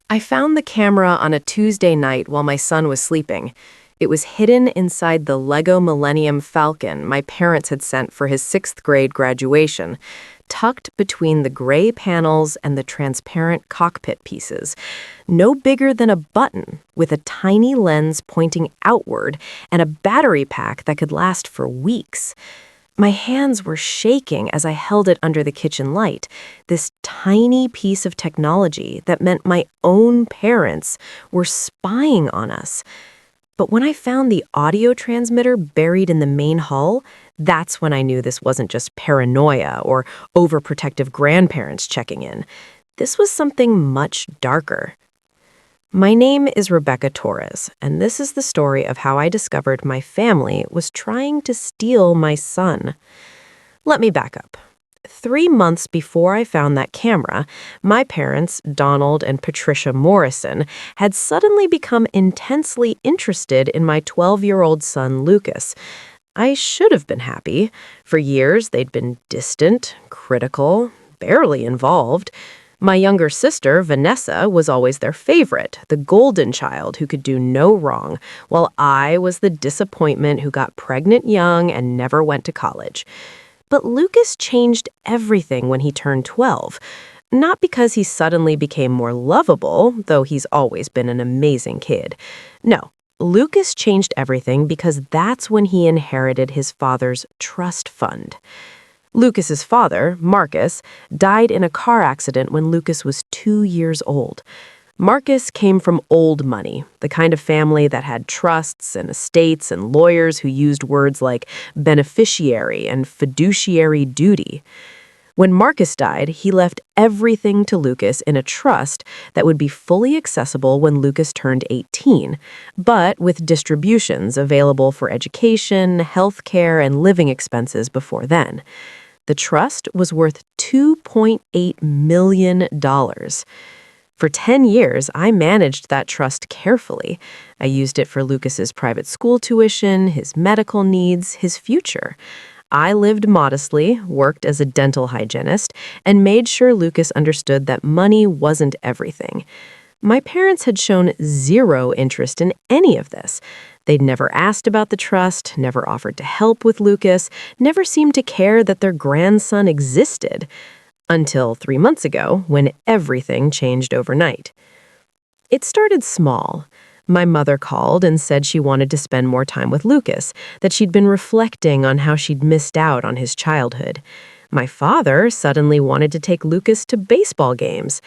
I found the camera on a Tuesday night while my son was sleeping. It was hidden inside the LEGO Millennium Falcon my parents had sent for his sixth grade graduation, tucked between the gray panels and the transparent cockpit pieces. No bigger than a button, with a tiny lens pointing outward and a battery pack that could last for weeks. My hands were shaking as I held it under the kitchen light, this tiny piece of technology that meant my own parents were spying on us. But when I found the audio transmitter buried in the main hull, that's when I knew this wasn't just paranoia or overprotective grandparents checking in. This was something much darker. My name is Rebecca Torres, and this is the story of how I discovered my family was trying to steal my son. Let me back up. 3 months before I found that camera, my parents, Donald and Patricia Morrison, had suddenly become intensely interested in my 12-year-old son, Lucas. I should have been happy. For years, they'd been distant, critical, barely involved. My younger sister, Vanessa, was always their favorite, the golden child who could do no wrong, while I was the disappointment who got pregnant young and never went to college. But Lucas changed everything when he turned 12. Not because he suddenly became more lovable, though he's always been an amazing kid. No, Lucas changed everything because that's when he inherited his father's trust fund. Lucas's father, Marcus, died in a car accident when Lucas was 2 years old. Marcus came from old money, the kind of family that had trusts and estates and lawyers who used words like beneficiary and fiduciary duty. When Marcus died, he left everything to Lucas in a trust that would be fully accessible when Lucas turned 18, but with distributions available for education, health care, and living expenses before then. The trust was worth $2.8 million. For 10 years, I managed that trust carefully. I used it for Lucas's private school tuition, his medical needs, his future. I lived modestly, worked as a dental hygienist, and made sure Lucas understood that money wasn't everything. My parents had shown zero interest in any of this. They'd never asked about the trust, never offered to help with Lucas, never seemed to care that their grandson existed. Until 3 months ago, when everything changed overnight. It started small. My mother called and said she wanted to spend more time with Lucas, that she'd been reflecting on how she'd missed out on his childhood. My father suddenly wanted to take Lucas to baseball games.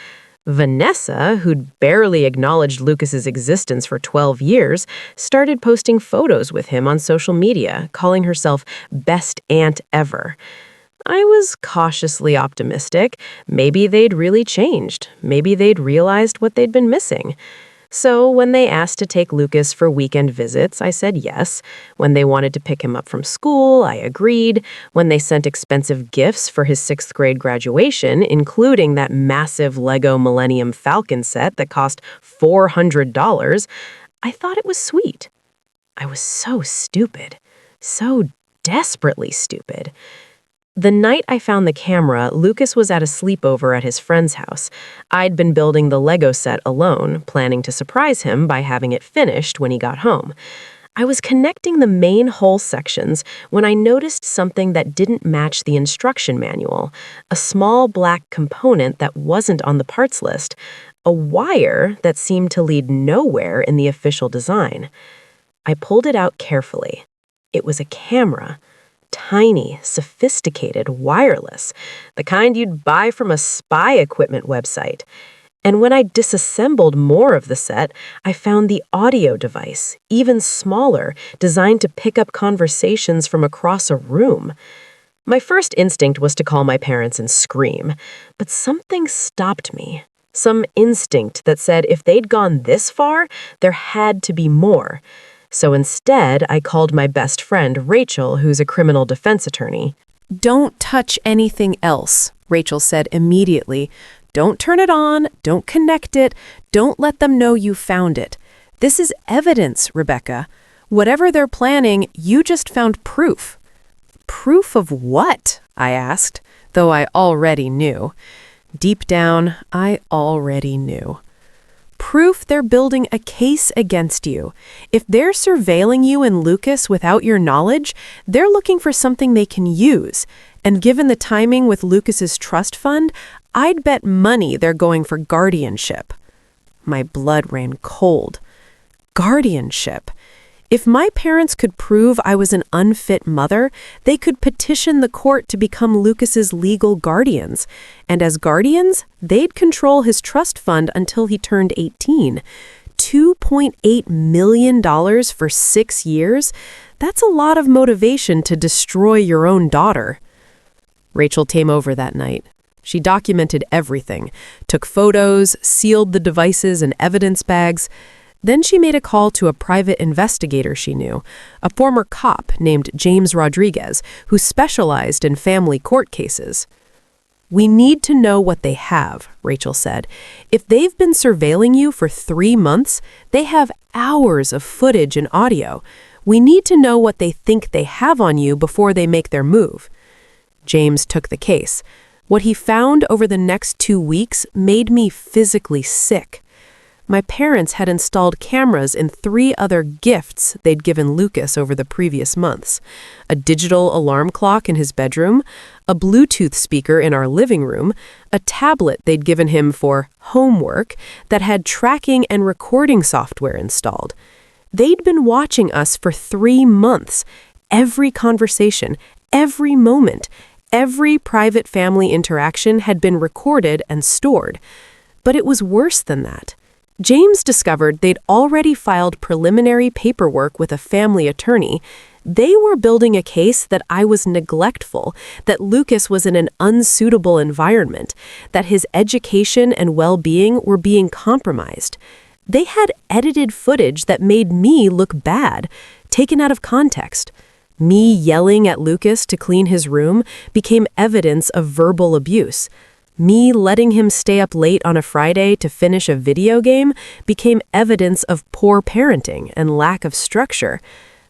Vanessa, who'd barely acknowledged Lucas's existence for 12 years, started posting photos with him on social media, calling herself best aunt ever. I was cautiously optimistic. Maybe they'd really changed. Maybe they'd realized what they'd been missing. So when they asked to take Lucas for weekend visits, I said yes. When they wanted to pick him up from school, I agreed. When they sent expensive gifts for his sixth grade graduation, including that massive LEGO Millennium Falcon set that cost $400, I thought it was sweet. I was so stupid. So desperately stupid. The night I found the camera, Lucas was at a sleepover at his friend's house. I'd been building the Lego set alone, planning to surprise him by having it finished when he got home. I was connecting the main hull sections when I noticed something that didn't match the instruction manual, a small black component that wasn't on the parts list, a wire that seemed to lead nowhere in the official design. I pulled it out carefully. It was a camera. Tiny, sophisticated, wireless, the kind you'd buy from a spy equipment website. And when I disassembled more of the set, I found the audio device, even smaller, designed to pick up conversations from across a room. My first instinct was to call my parents and scream, but something stopped me. Some instinct that said if they'd gone this far, there had to be more. So instead, I called my best friend, Rachel, who's a criminal defense attorney. "Don't touch anything else," Rachel said immediately. "Don't turn it on, don't connect it, don't let them know you found it. This is evidence, Rebecca. Whatever they're planning, you just found proof." "Proof of what?" I asked, though I already knew. Deep down, I already knew. proof they're building a case against you. If they're surveilling you and Lucas without your knowledge, they're looking for something they can use. And given the timing with Lucas's trust fund, I'd bet money they're going for guardianship. My blood ran cold. Guardianship. If my parents could prove I was an unfit mother, they could petition the court to become Lucas's legal guardians. And as guardians, they'd control his trust fund until he turned 18. $2.8 million for 6 years? That's a lot of motivation to destroy your own daughter. Rachel came over that night. She documented everything, took photos, sealed the devices and evidence bags. Then she made a call to a private investigator she knew, a former cop named James Rodriguez, who specialized in family court cases. "We need to know what they have," Rachel said. "If they've been surveilling you for 3 months, they have hours of footage and audio. We need to know what they think they have on you before they make their move." James took the case. What he found over the next 2 weeks made me physically sick. My parents had installed cameras in 3 other gifts they'd given Lucas over the previous months: a digital alarm clock in his bedroom, a Bluetooth speaker in our living room, a tablet they'd given him for homework that had tracking and recording software installed. They'd been watching us for 3 months. Every conversation, every moment, every private family interaction had been recorded and stored. But it was worse than that. James discovered they'd already filed preliminary paperwork with a family attorney. They were building a case that I was neglectful, that Lucas was in an unsuitable environment, that his education and well-being were being compromised. They had edited footage that made me look bad, taken out of context. Me yelling at Lucas to clean his room became evidence of verbal abuse. Me letting him stay up late on a Friday to finish a video game became evidence of poor parenting and lack of structure.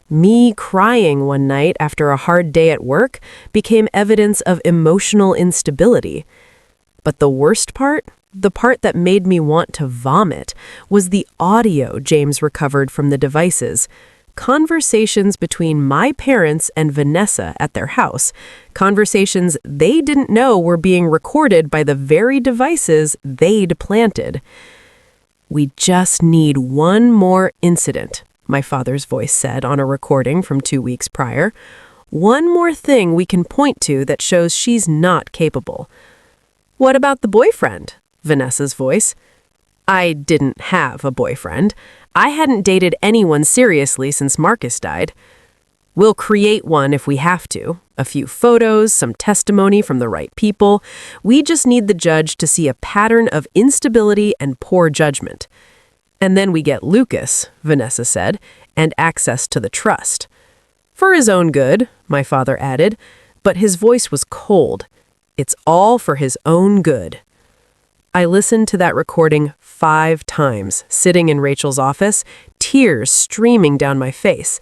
Me crying one night after a hard day at work became evidence of emotional instability. But the worst part, the part that made me want to vomit, was the audio James recovered from the devices. Conversations between my parents and Vanessa at their house, conversations they didn't know were being recorded by the very devices they'd planted. "We just need one more incident," my father's voice said on a recording from 2 weeks prior. "One more thing we can point to that shows she's not capable." "What about the boyfriend?" Vanessa's voice. I didn't have a boyfriend. I hadn't dated anyone seriously since Marcus died. "We'll create one if we have to. A few photos, some testimony from the right people. We just need the judge to see a pattern of instability and poor judgment. And then we get Lucas," Vanessa said, "and access to the trust." "For his own good," my father added, but his voice was cold. "It's all for his own good." I listened to that recording 5 times, sitting in Rachel's office, tears streaming down my face.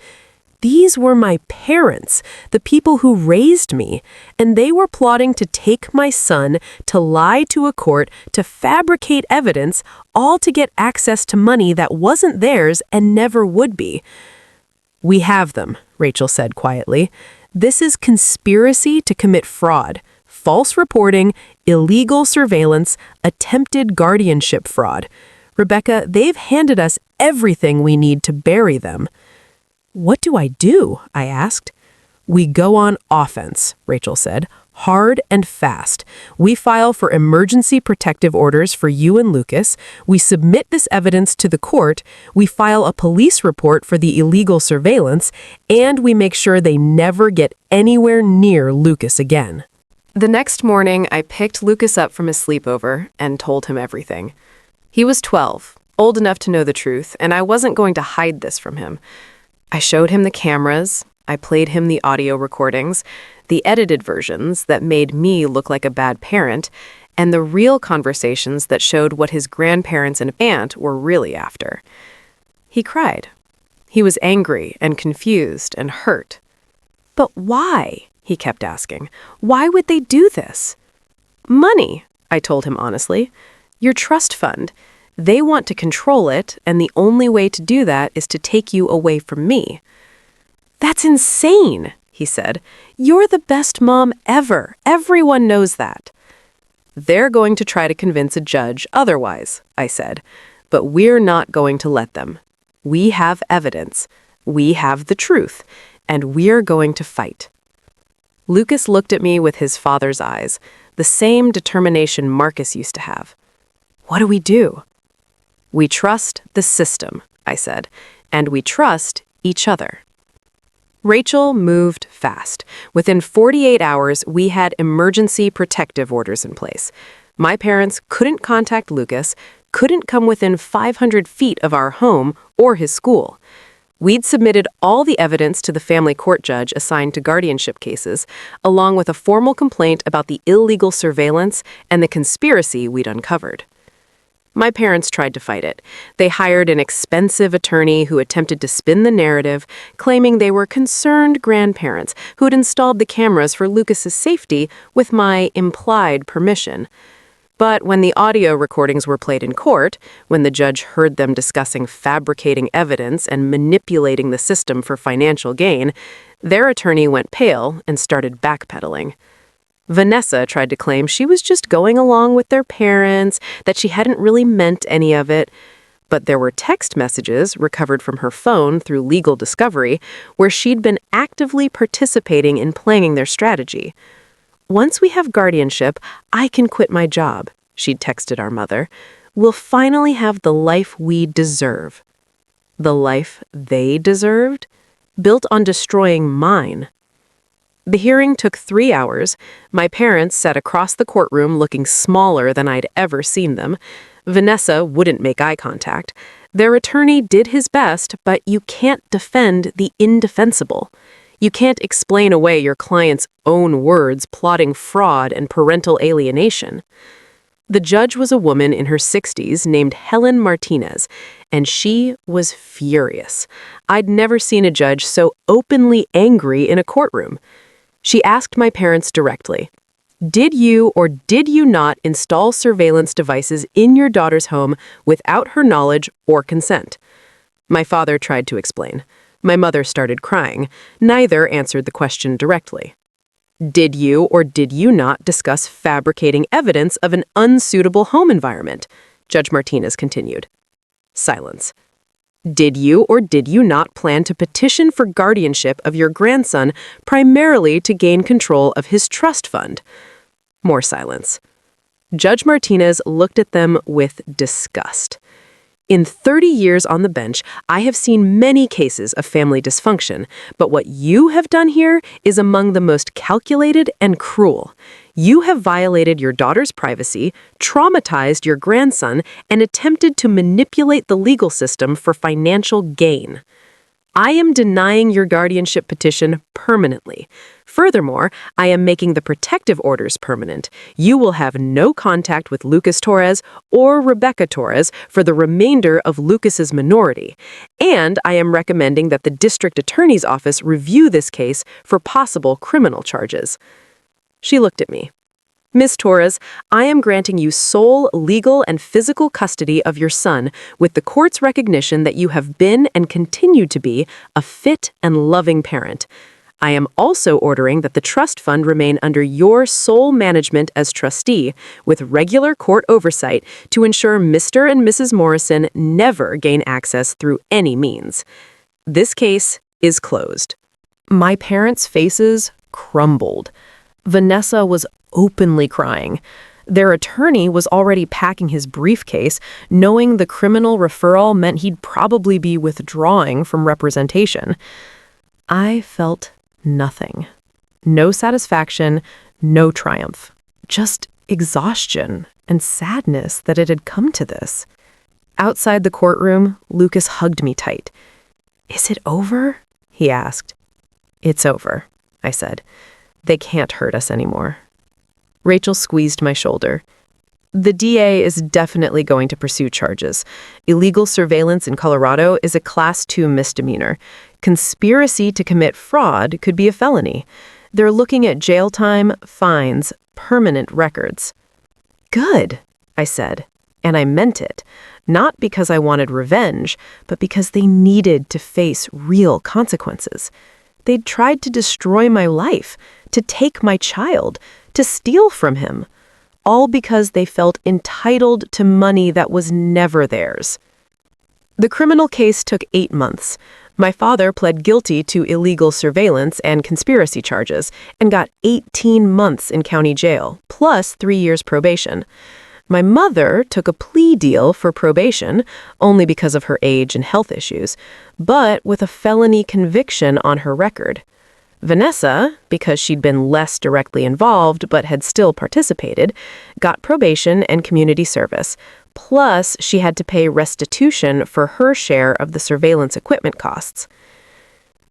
These were my parents, the people who raised me, and they were plotting to take my son, to lie to a court, to fabricate evidence, all to get access to money that wasn't theirs and never would be. "We have them," Rachel said quietly. "This is conspiracy to commit fraud. False reporting, illegal surveillance, attempted guardianship fraud. Rebecca, they've handed us everything we need to bury them." "What do I do?" I asked. "We go on offense," Rachel said, "hard and fast. We file for emergency protective orders for you and Lucas. We submit this evidence to the court. We file a police report for the illegal surveillance, and we make sure they never get anywhere near Lucas again." The next morning, I picked Lucas up from his sleepover and told him everything. He was 12, old enough to know the truth, and I wasn't going to hide this from him. I showed him the cameras, I played him the audio recordings, the edited versions that made me look like a bad parent, and the real conversations that showed what his grandparents and aunt were really after. He cried. He was angry and confused and hurt. "But why?" he kept asking. "Why would they do this?" "Money," I told him honestly. "Your trust fund. They want to control it, and the only way to do that is to take you away from me." "That's insane," he said. "You're the best mom ever. Everyone knows that." "They're going to try to convince a judge otherwise," I said. "But we're not going to let them. We have evidence. We have the truth. And we're going to fight." Lucas looked at me with his father's eyes, the same determination Marcus used to have. "What do we do?" "We trust the system," I said, "and we trust each other." Rachel moved fast. Within 48 hours, we had emergency protective orders in place. My parents couldn't contact Lucas, couldn't come within 500 feet of our home or his school. We'd submitted all the evidence to the family court judge assigned to guardianship cases, along with a formal complaint about the illegal surveillance and the conspiracy we'd uncovered. My parents tried to fight it. They hired an expensive attorney who attempted to spin the narrative, claiming they were concerned grandparents who had installed the cameras for Lucas's safety with my implied permission. But when the audio recordings were played in court, when the judge heard them discussing fabricating evidence and manipulating the system for financial gain, their attorney went pale and started backpedaling. Vanessa tried to claim she was just going along with their parents, that she hadn't really meant any of it. But there were text messages recovered from her phone through legal discovery where she'd been actively participating in planning their strategy. "Once we have guardianship, I can quit my job," she'd texted our mother. "We'll finally have the life we deserve." The life they deserved? Built on destroying mine. The hearing took 3 hours. My parents sat across the courtroom looking smaller than I'd ever seen them. Vanessa wouldn't make eye contact. Their attorney did his best, but you can't defend the indefensible. You can't explain away your client's own words plotting fraud and parental alienation. The judge was a woman in her 60s named Helen Martinez, and she was furious. I'd never seen a judge so openly angry in a courtroom. She asked my parents directly, "Did you or did you not install surveillance devices in your daughter's home without her knowledge or consent?" My father tried to explain. My mother started crying. Neither answered the question directly. "Did you or did you not discuss fabricating evidence of an unsuitable home environment?" Judge Martinez continued. Silence. "Did you or did you not plan to petition for guardianship of your grandson primarily to gain control of his trust fund?" More silence. Judge Martinez looked at them with disgust. "In 30 years on the bench, I have seen many cases of family dysfunction, but what you have done here is among the most calculated and cruel. You have violated your daughter's privacy, traumatized your grandson, and attempted to manipulate the legal system for financial gain. I am denying your guardianship petition permanently. Furthermore, I am making the protective orders permanent. You will have no contact with Lucas Torres or Rebecca Torres for the remainder of Lucas's minority. And I am recommending that the district attorney's office review this case for possible criminal charges." She looked at me. "Ms. Torres, I am granting you sole legal and physical custody of your son with the court's recognition that you have been and continue to be a fit and loving parent. I am also ordering that the trust fund remain under your sole management as trustee with regular court oversight to ensure Mr. and Mrs. Morrison never gain access through any means. This case is closed." My parents' faces crumbled. Vanessa was openly crying. Their attorney was already packing his briefcase, knowing the criminal referral meant he'd probably be withdrawing from representation. I felt nothing. No satisfaction, no triumph. Just exhaustion and sadness that it had come to this. Outside the courtroom, Lucas hugged me tight. "Is it over?" he asked. "It's over," I said. "They can't hurt us anymore." Rachel squeezed my shoulder. "The DA is definitely going to pursue charges. Illegal surveillance in Colorado is a Class 2 misdemeanor. Conspiracy to commit fraud could be a felony. They're looking at jail time, fines, permanent records." "Good," I said, And I meant it, not because I wanted revenge, but because they needed to face real consequences. They'd tried to destroy my life, to take my child, to steal from him, all because they felt entitled to money that was never theirs. The criminal case took 8 months. My father pled guilty to illegal surveillance and conspiracy charges and got 18 months in county jail, plus 3 years probation. My mother took a plea deal for probation, only because of her age and health issues, but with a felony conviction on her record. Vanessa, because she'd been less directly involved but had still participated, got probation and community service. Plus, she had to pay restitution for her share of the surveillance equipment costs.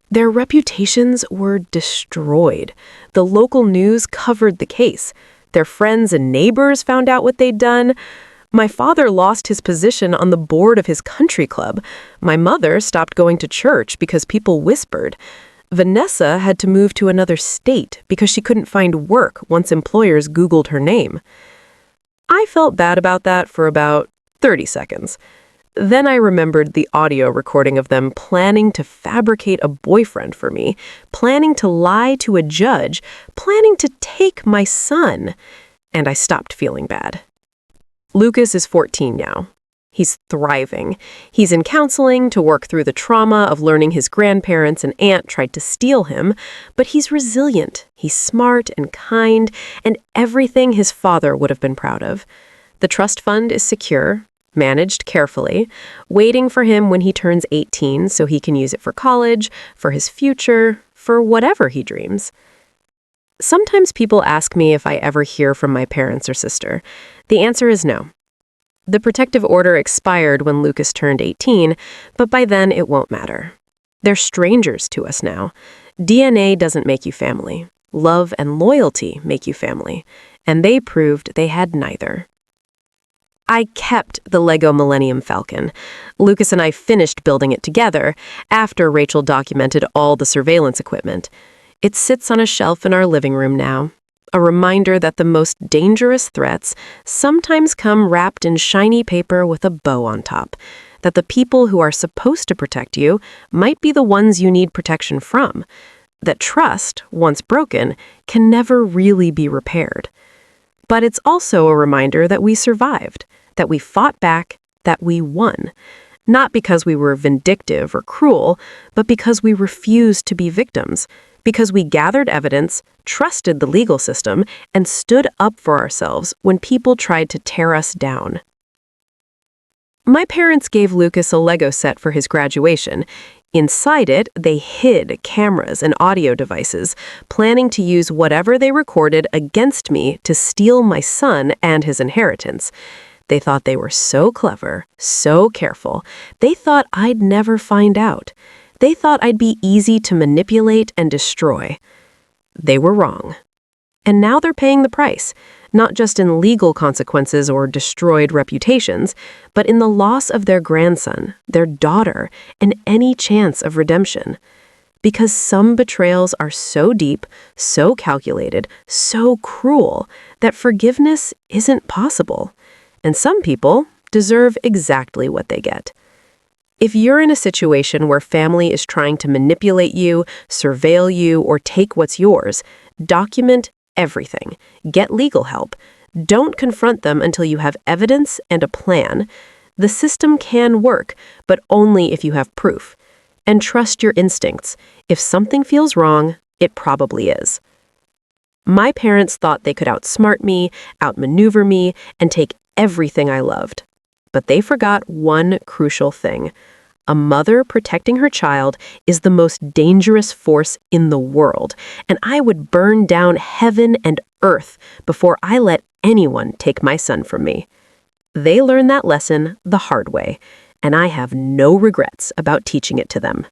Their reputations were destroyed. The local news covered the case. Their friends and neighbors found out what they'd done. My father lost his position on the board of his country club. My mother stopped going to church because people whispered. Vanessa had to move to another state because she couldn't find work once employers Googled her name. I felt bad about that for about 30 seconds. Then I remembered the audio recording of them planning to fabricate a boyfriend for me, planning to lie to a judge, planning to take my son, and I stopped feeling bad. Lucas is 14 now. He's thriving. He's in counseling to work through the trauma of learning his grandparents and aunt tried to steal him, but he's resilient, he's smart and kind, and everything his father would have been proud of. The trust fund is secure, managed carefully, waiting for him when he turns 18 so he can use it for college, for his future, for whatever he dreams. Sometimes people ask me if I ever hear from my parents or sister. The answer is no. The protective order expired when Lucas turned 18, but by then it won't matter. They're strangers to us now. DNA doesn't make you family. Love and loyalty make you family, and they proved they had neither. I kept the LEGO Millennium Falcon. Lucas and I finished building it together after Rachel documented all the surveillance equipment. It sits on a shelf in our living room now. A reminder that the most dangerous threats sometimes come wrapped in shiny paper with a bow on top, that the people who are supposed to protect you might be the ones you need protection from, that trust, once broken, can never really be repaired. But it's also a reminder that we survived, that we fought back, that we won. Not because we were vindictive or cruel, but because we refused to be victims, because we gathered evidence, trusted the legal system, and stood up for ourselves when people tried to tear us down. My parents gave Lucas a Lego set for his graduation. Inside it, they hid cameras and audio devices, planning to use whatever they recorded against me to steal my son and his inheritance. They thought they were so clever, so careful. They thought I'd never find out. They thought I'd be easy to manipulate and destroy. They were wrong. And now they're paying the price, not just in legal consequences or destroyed reputations, but in the loss of their grandson, their daughter, and any chance of redemption. Because some betrayals are so deep, so calculated, so cruel, that forgiveness isn't possible. And some people deserve exactly what they get. If you're in a situation where family is trying to manipulate you, surveil you, or take what's yours, document everything. Get legal help. Don't confront them until you have evidence and a plan. The system can work, but only if you have proof. And trust your instincts. If something feels wrong, it probably is. My parents thought they could outsmart me, outmaneuver me, and take everything I loved. But they forgot one crucial thing. A mother protecting her child is the most dangerous force in the world, and I would burn down heaven and earth before I let anyone take my son from me. They learned that lesson the hard way, and I have no regrets about teaching it to them.